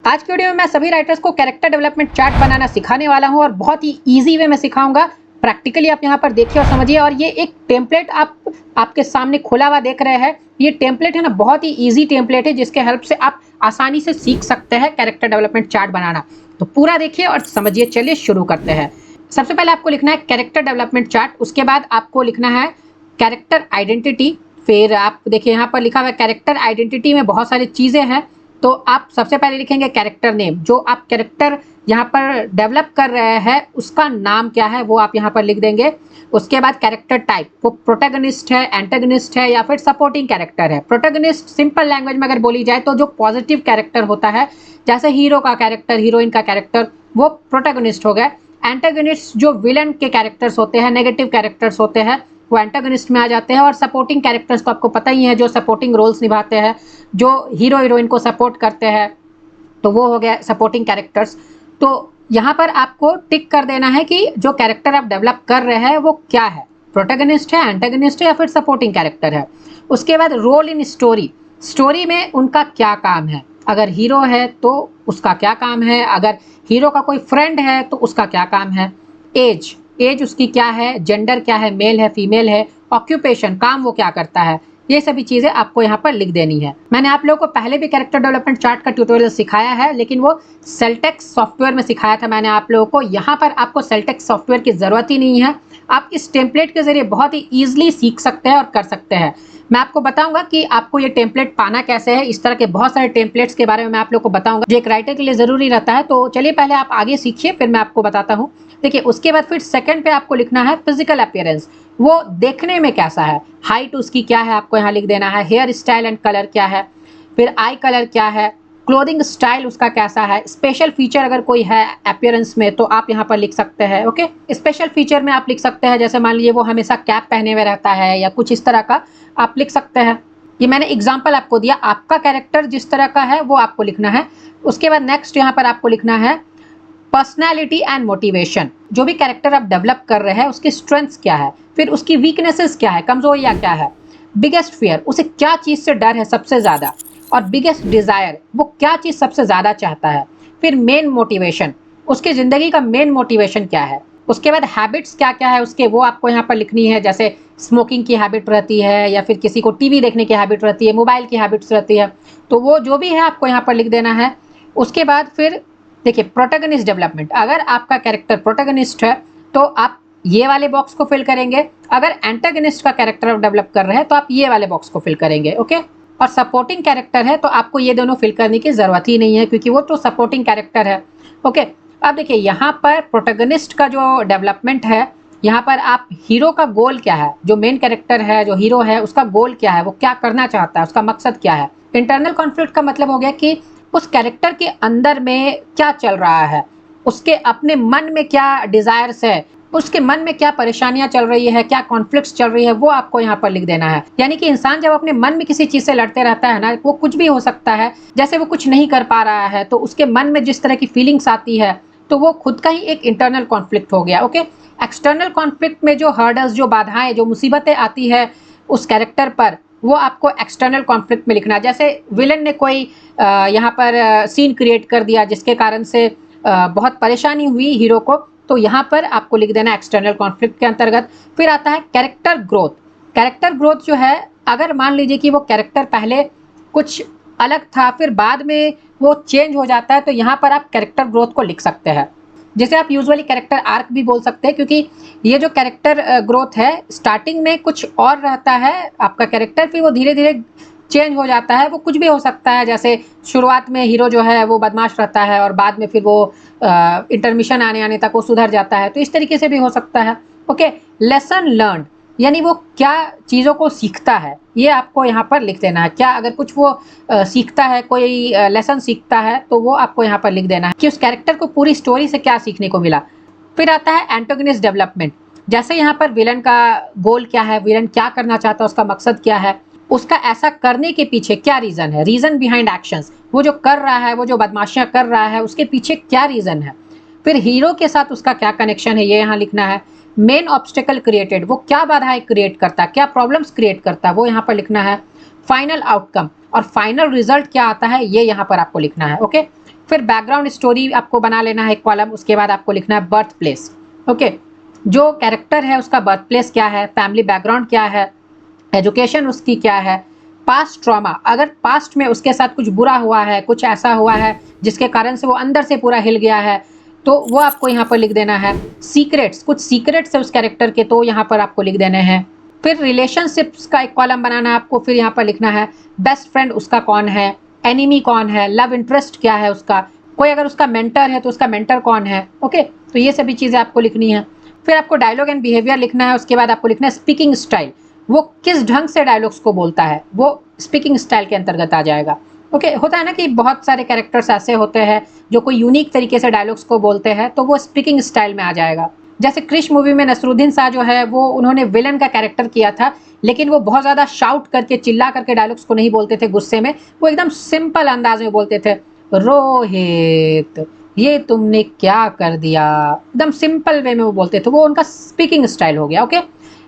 आज की वीडियो में मैं सभी राइटर्स को कैरेक्टर डेवलपमेंट चार्ट बनाना सिखाने वाला हूं और बहुत ही इजी वे में सिखाऊंगा। प्रैक्टिकली आप यहां पर देखिए और समझिए। और ये एक टेम्पलेट आपके सामने खुला हुआ देख रहे हैं। ये टेम्पलेट है ना, बहुत ही इजी टेम्पलेट है जिसके हेल्प से आप आसानी से सीख सकते हैं कैरेक्टर डेवलपमेंट चार्ट बनाना। तो पूरा देखिए और समझिए। चलिए शुरू करते हैं। सबसे पहले आपको लिखना है कैरेक्टर डेवलपमेंट चार्ट। उसके बाद आपको लिखना है कैरेक्टर आइडेंटिटी। फिर आप देखिए यहाँ पर लिखा हुआ है कैरेक्टर आइडेंटिटी में बहुत सारी चीजें हैं। तो आप सबसे पहले लिखेंगे कैरेक्टर नेम। जो आप कैरेक्टर यहाँ पर डेवलप कर रहे हैं उसका नाम क्या है वो आप यहाँ पर लिख देंगे। उसके बाद कैरेक्टर टाइप, वो प्रोटैगनिस्ट है, एंटागनिस्ट है या फिर सपोर्टिंग कैरेक्टर है। प्रोटैगनिस्ट सिंपल लैंग्वेज में अगर बोली जाए तो जो पॉजिटिव कैरेक्टर होता है, जैसे हीरो का कैरेक्टर, हीरोइन का कैरेक्टर, वो प्रोटैगनिस्ट हो गए। एंटागनिस्ट जो विलन के कैरेक्टर्स होते हैं, नेगेटिव कैरेक्टर्स होते हैं, वो एंटागनिस्ट में आ जाते हैं। और सपोर्टिंग कैरेक्टर्स तो आपको पता ही है, जो सपोर्टिंग रोल्स निभाते हैं, जो हीरो हीरोइन को सपोर्ट करते हैं, तो वो हो गया सपोर्टिंग कैरेक्टर्स। तो यहाँ पर आपको टिक कर देना है कि जो कैरेक्टर आप डेवलप कर रहे हैं वो क्या है, प्रोटैगनिस्ट है, एंटागनिस्ट है या फिर सपोर्टिंग कैरेक्टर है। उसके बाद रोल इन स्टोरी, स्टोरी में उनका क्या काम है। अगर हीरो है तो उसका क्या काम है, अगर हीरो का कोई फ्रेंड है तो उसका क्या काम है। एज, एज उसकी क्या है, जेंडर क्या है, मेल है फीमेल है, ऑक्यूपेशन काम वो क्या करता है, ये सभी चीजें आपको यहाँ पर लिख देनी है। मैंने आप लोगों को पहले भी कैरेक्टर डेवलपमेंट चार्ट का ट्यूटोरियल सिखाया है, लेकिन वो सेल्टेक्स सॉफ्टवेयर में सिखाया था मैंने आप लोगों को। यहाँ पर आपको सेल्टेक्स सॉफ्टवेयर की जरूरत ही नहीं है। आप इस टेम्पलेट के जरिए बहुत ही ईजिली सीख सकते हैं और कर सकते हैं। मैं आपको बताऊंगा कि आपको ये टेम्पलेट पाना कैसे है। इस तरह के बहुत सारे टेम्पलेट्स के बारे में मैं आप लोग को बताऊंगा जो एक राइटर के लिए जरूरी रहता है। तो चलिए पहले आप आगे सीखिए, फिर मैं आपको बताता हूँ। देखिए उसके बाद फिर सेकंड पे आपको लिखना है फिजिकल अपीयरेंस, वो देखने में कैसा है, हाइट उसकी क्या है आपको यहाँ लिख देना है, हेयर स्टाइल एंड कलर क्या है, फिर आई कलर क्या है, क्लोथिंग स्टाइल उसका कैसा है, स्पेशल फीचर अगर कोई है अपीयरेंस में तो आप यहाँ पर लिख सकते हैं। ओके, स्पेशल फीचर में आप लिख सकते हैं जैसे मान लीजिए वो हमेशा कैप पहने हुए रहता है या कुछ इस तरह का आप लिख सकते हैं। ये मैंने एग्जाम्पल आपको दिया, आपका कैरेक्टर जिस तरह का है वो आपको लिखना है। उसके बाद नेक्स्ट यहाँ पर आपको लिखना है पर्सनैलिटी एंड मोटिवेशन। जो भी कैरेक्टर आप डेवलप कर रहे हैं उसकी स्ट्रेंथ्स क्या है, फिर उसकी वीकनेसेस क्या है, कमजोरियां क्या है, बिगेस्ट फियर उसे क्या चीज से डर है सबसे ज्यादा, और बिगेस्ट डिजायर वो क्या चीज सबसे ज्यादा चाहता है, फिर मेन मोटिवेशन उसकी जिंदगी का मेन मोटिवेशन क्या है। उसके बाद हैबिट्स क्या क्या है उसके, वो आपको यहाँ पर लिखनी है। जैसे स्मोकिंग की हैबिट रहती है या फिर किसी को टीवी देखने की हैबिट रहती है, मोबाइल की हैबिट्स रहती है, तो वो जो भी है आपको यहाँ पर लिख देना है। उसके बाद फिर देखिए प्रोटैगनिस्ट डेवलपमेंट, अगर आपका कैरेक्टर प्रोटैगनिस्ट है तो आप ये वाले बॉक्स को फिल करेंगे। अगर एंटागनिस्ट का कैरेक्टर आप डेवलप कर रहे हैं तो आप ये वाले बॉक्स को फिल करेंगे। ओके, और सपोर्टिंग कैरेक्टर है तो आपको ये दोनों फिल करने की जरूरत ही नहीं है क्योंकि वो तो सपोर्टिंग कैरेक्टर है। ओके, अब देखिए यहाँ पर प्रोटैगनिस्ट का जो डेवलपमेंट है, यहाँ पर आप हीरो का गोल क्या है, जो मेन कैरेक्टर है, जो हीरो है, उसका गोल क्या है, वो क्या करना चाहता है, उसका मकसद क्या है। इंटरनल कॉन्फ्लिक्ट का मतलब हो गया कि उस कैरेक्टर के अंदर में क्या चल रहा है, उसके अपने मन में क्या डिजायर्स है, उसके मन में क्या परेशानियां चल रही है, क्या कॉन्फ्लिक्ट्स चल रही है, वो आपको यहाँ पर लिख देना है। यानी कि इंसान जब अपने मन में किसी चीज से लड़ते रहता है ना, वो कुछ भी हो सकता है। जैसे वो कुछ नहीं कर पा रहा है तो उसके मन में जिस तरह की फीलिंग्स आती है तो वो खुद का ही एक इंटरनल कॉन्फ्लिक्ट हो गया। ओके, एक्सटर्नल कॉन्फ्लिक्ट में जो हर्डल्स, जो बाधाएं, जो मुसीबतें आती है उस कैरेक्टर पर, वो आपको एक्सटर्नल कॉन्फ्लिक्ट में लिखना है। जैसे विलन ने कोई यहाँ पर सीन क्रिएट कर दिया जिसके कारण से बहुत परेशानी हुई हीरो को, तो यहाँ पर आपको लिख देना एक्सटर्नल कॉन्फ्लिक्ट के अंतर्गत। फिर आता है कैरेक्टर ग्रोथ। कैरेक्टर ग्रोथ जो है, अगर मान लीजिए कि वो कैरेक्टर पहले कुछ अलग था फिर बाद में वो चेंज हो जाता है, तो यहाँ पर आप कैरेक्टर ग्रोथ को लिख सकते हैं। जिसे आप यूजुअली कैरेक्टर आर्क भी बोल सकते हैं, क्योंकि ये जो कैरेक्टर ग्रोथ है स्टार्टिंग में कुछ और रहता है आपका कैरेक्टर, फिर वो धीरे धीरे चेंज हो जाता है। वो कुछ भी हो सकता है, जैसे शुरुआत में हीरो जो है वो बदमाश रहता है और बाद में फिर वो इंटरमिशन आने आने तक वो सुधर जाता है, तो इस तरीके से भी हो सकता है। ओके, लेसन लर्न, यानी वो क्या चीज़ों को सीखता है, ये आपको यहाँ पर लिख देना है। क्या अगर कुछ वो सीखता है, कोई लेसन सीखता है, तो वो आपको यहाँ पर लिख देना है कि उस कैरेक्टर को पूरी स्टोरी से क्या सीखने को मिला। फिर आता है एंटागनिस्ट डेवलपमेंट। जैसे यहाँ पर विलन का गोल क्या है, विलन क्या करना चाहता है, उसका मकसद क्या है, उसका ऐसा करने के पीछे क्या रीज़न है, रीज़न बिहाइंड एक्शंस, वो जो कर रहा है, वो जो बदमाशियाँ कर रहा है, उसके पीछे क्या रीज़न है। फिर हीरो के साथ उसका क्या कनेक्शन है, ये यहाँ लिखना है। मेन ऑब्स्टेकल क्रिएटेड, वो क्या बाधाएं क्रिएट करता है, क्या प्रॉब्लम्स क्रिएट करता है, वो यहाँ पर लिखना है। फाइनल आउटकम और फाइनल रिजल्ट क्या आता है, ये यहाँ पर आपको लिखना है। ओके, फिर बैकग्राउंड स्टोरी आपको बना लेना है एक कॉलम, उसके बाद आपको लिखना है बर्थ प्लेस। ओके, जो कैरेक्टर है उसका बर्थ प्लेस क्या है, फैमिली बैकग्राउंड क्या है, एजुकेशन उसकी क्या है, पास्ट ट्रॉमा, अगर पास्ट में उसके साथ कुछ बुरा हुआ है, कुछ ऐसा हुआ है जिसके कारण से वो अंदर से पूरा हिल गया है, तो वो आपको यहाँ पर लिख देना है। सीक्रेट्स, कुछ सीक्रेट्स है उस कैरेक्टर के, तो यहाँ पर आपको लिख देने हैं। फिर रिलेशनशिप्स का एक कॉलम बनाना है आपको, फिर यहाँ पर लिखना है बेस्ट फ्रेंड उसका कौन है, एनिमी कौन है, लव इंटरेस्ट क्या है उसका, कोई अगर उसका मेंटर है तो उसका मेंटर कौन है। ओके, तो ये सभी चीज़ें आपको लिखनी है। फिर आपको डायलॉग एंड बिहेवियर लिखना है, उसके बाद आपको लिखना है स्पीकिंग स्टाइल, वो किस ढंग से डायलॉग्स को बोलता है, वो स्पीकिंग स्टाइल के अंतर्गत आ जाएगा। ओके, होता है ना कि बहुत सारे कैरेक्टर्स ऐसे होते हैं जो कोई यूनिक तरीके से डायलॉग्स को बोलते हैं, तो वो स्पीकिंग स्टाइल में आ जाएगा। जैसे क्रिश मूवी में नसरुद्दीन शाह जो है वो उन्होंने विलन का कैरेक्टर किया था, लेकिन वो बहुत ज़्यादा शाउट करके चिल्ला करके डायलॉग्स को नहीं बोलते थे गुस्से में, वो एकदम सिंपल अंदाज में बोलते थे, रोहित ये तुमने क्या कर दिया, एकदम सिंपल वे में वो बोलते थे, वो उनका स्पीकिंग स्टाइल हो गया। ओके,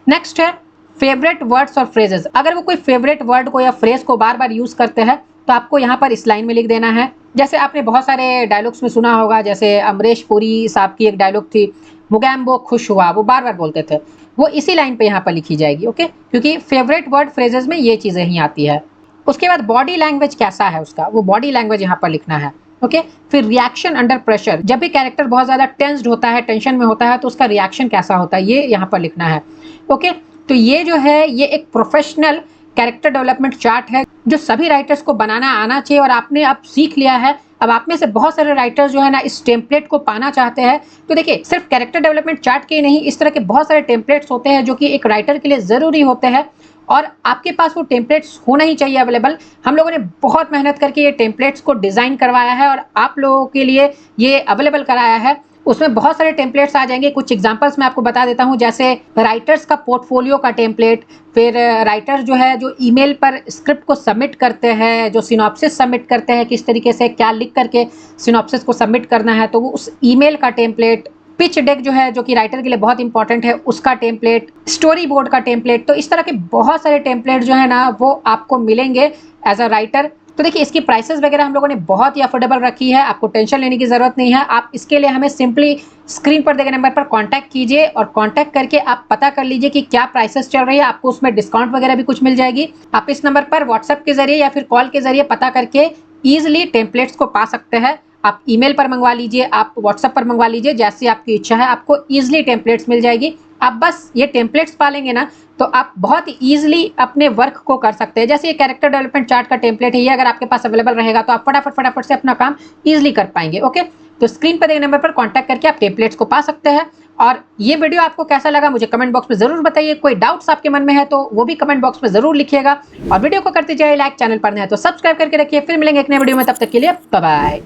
नेक्स्ट है फेवरेट वर्ड्स और फ्रेजेस, अगर वो कोई फेवरेट वर्ड को या फ्रेज को बार बार यूज करते हैं तो आपको यहाँ पर इस लाइन में लिख देना है। जैसे आपने बहुत सारे डायलॉग्स में सुना होगा, जैसे अमरीश पुरी साहब की एक डायलॉग थी, मुगैम्बो खुश हुआ, वो बार बार बोलते थे, वो इसी लाइन पे यहाँ पर लिखी जाएगी। ओके, क्योंकि फेवरेट वर्ड फ्रेजेस में ये चीजें ही आती है। उसके बाद बॉडी लैंग्वेज कैसा है उसका, वो बॉडी लैंग्वेज यहाँ पर लिखना है। ओके, फिर रिएक्शन अंडर प्रेशर, जब भी कैरेक्टर बहुत ज्यादा टेंस्ड होता है, टेंशन में होता है, तो उसका रिएक्शन कैसा होता है, ये यहाँ पर लिखना है। ओके, तो ये जो है ये एक प्रोफेशनल कैरेक्टर डेवलपमेंट चार्ट है जो सभी राइटर्स को बनाना आना चाहिए, और आपने अब सीख लिया है। अब आप में से बहुत सारे राइटर्स जो है ना इस टेम्पलेट को पाना चाहते हैं, तो देखिए सिर्फ कैरेक्टर डेवलपमेंट चार्ट के ही नहीं, इस तरह के बहुत सारे टेम्पलेट्स होते हैं जो कि एक राइटर के लिए ज़रूरी होते हैं, और आपके पास वो टेम्पलेट्स होना ही चाहिए अवेलेबल। हम लोगों ने बहुत मेहनत करके ये टेम्पलेट्स को डिज़ाइन करवाया है और आप लोगों के लिए ये अवेलेबल कराया है। उसमें बहुत सारे टेम्पलेट्स आ जाएंगे, कुछ एग्जांपल्स मैं आपको बता देता हूं, जैसे राइटर्स का पोर्टफोलियो का टेम्पलेट, फिर राइटर्स जो है जो ईमेल पर स्क्रिप्ट को सबमिट करते हैं, जो सिनॉप्सिस सबमिट करते हैं, किस तरीके से क्या लिख करके सिनॉप्सिस को सबमिट करना है, तो वो उस ईमेल का टेम्पलेट, पिच डेक जो है जो कि राइटर के लिए बहुत इंपॉर्टेंट है उसका टेम्पलेट, स्टोरी बोर्ड का टेम्पलेट, तो इस तरह के बहुत सारे टेम्पलेट जो है ना वो आपको मिलेंगे एज अ राइटर। तो देखिए इसकी प्राइसेस वगैरह हम लोगों ने बहुत ही अफोर्डेबल रखी है, आपको टेंशन लेने की जरूरत नहीं है। आप इसके लिए हमें सिंपली स्क्रीन पर दिए गए नंबर पर कांटेक्ट कीजिए, और कांटेक्ट करके आप पता कर लीजिए कि क्या प्राइसेस चल रही है, आपको उसमें डिस्काउंट वगैरह भी कुछ मिल जाएगी। आप इस नंबर पर व्हाट्सएप के जरिए या फिर कॉल के जरिए पता करके ईजिली टेम्पलेट्स को पा सकते हैं। आप ईमेल पर मंगवा लीजिए, आप व्हाट्सएप पर मंगवा लीजिए, जैसी आपकी इच्छा है, आपको ईजिली टेम्पलेट्स मिल जाएगी। आप बस ये टेम्पलेट्स पा लेंगे ना तो आप बहुत ईजिली अपने वर्क को कर सकते हैं। जैसे ये कैरेक्टर डेवलपमेंट चार्ट का टेम्पलेट है, ये अगर आपके पास अवेलेबल रहेगा तो आप फटाफट से अपना काम ईजिली कर पाएंगे। ओके, तो स्क्रीन पर दिए नंबर पर कांटेक्ट करके आप टेम्पलेट्स को पा सकते हैं। और ये वीडियो आपको कैसा लगा मुझे कमेंट बॉक्स में जरूर बताइए। कोई डाउट्स आपके मन में है तो वो भी कमेंट बॉक्स में जरूर लिखिएगा, और वीडियो को करते जाइए लाइक, चैनल पर नए हैं तो सब्सक्राइब करके रखिए। फिर मिलेंगे एक नए वीडियो में, तब तक के लिए बाय बाय।